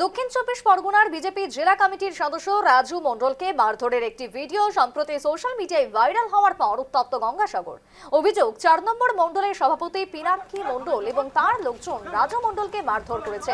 দক্ষিণ চব্বিশ পরগনার বিজেপি জেলা কমিটির সদস্য রাজু মণ্ডলকে মারধরের একটি ভিডিও সম্প্রতি সোশ্যাল মিডিয়ায় ভাইরাল হওয়ার পর উত্তপ্ত গঙ্গাসাগর। অভিযোগ ৪ নম্বর মণ্ডলের সভাপতি পিনাক্ষী মণ্ডল এবং তার লোকজন রাজু মণ্ডলকে মারধর করেছে।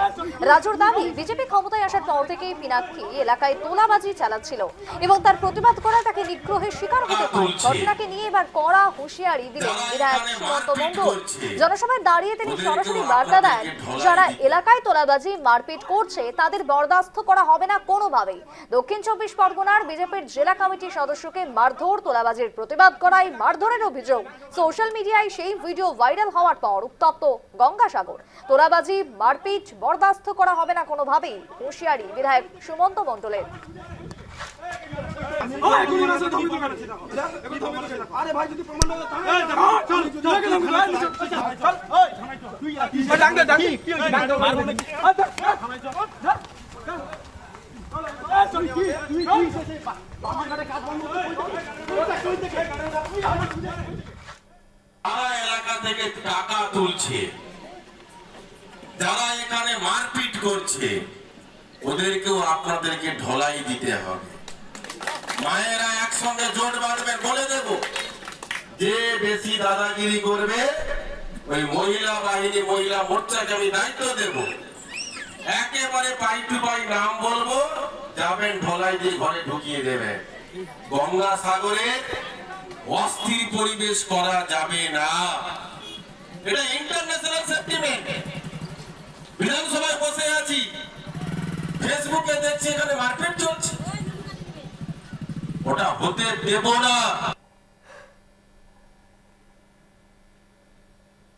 রাজুর দাবি, বিজেপি ক্ষমতায় আসার পর থেকেই পিনাক্ষী এলাকায় তোলাবাজি চালাচ্ছিল এবং তার প্রতিবাদ করায় তাকে নিগ্রহের শিকার হতে হয়। ঘটনাকে নিয়ে এবার কড়া হুঁশিয়ারি দিলেন বিধায়ক সুমন্ত মণ্ডল। জনসভায় দাঁড়িয়ে তিনি সরাসরি বার্তা দেন, যারা এলাকায় তোলাবাজি মারপিট করছে তাদের বরদাস্ত করা হবে না কোনোভাবেই। দক্ষিণ চব্বিশ পরগনার বিজেপির জেলা কমিটির সদস্যকে মারধর, তোলাবাজির প্রতিবাদ করায় মারধরের অভিযোগ। সোশ্যাল মিডিয়ায় সেই ভিডিও ভাইরাল হওয়ার পর উত্তপ্ত গঙ্গাসাগর। তোলাবাজি মারপিট বরদাস্ত করা হবে না কোনোভাবেই, হুঁশিয়ারি বিধায়ক সুমন্ত মণ্ডলের। এলাকা থেকে টাকা তুলছে, যারা এখানে মারপিট করছে, ওদেরকেও আপনাদেরকে ঢলাই দিতে হবে। মায়েরা একসঙ্গে জোট বাঁধবেন, বলে দেব, যে বেশি দাদাগিরি করবে ওই মহিলা বাহিনী, মহিলা মোর্চাকে আমি দায়িত্ব দেব। একেবারে পাই টু পাই নাম বলবো, যাবেন ঢলাই দিয়ে ঘরে ঢুকিয়ে দেবেন। গঙ্গাসাগরে অস্থির পরিবেশ করা যাবে না, এটা ইন্টারন্যাশনাল সেন্টিমেন্ট। বিধানসভায় বসে আছি, ফেসবুকে দেখছি এখানে মারপিট চলছে, ওটা হতে দেব না।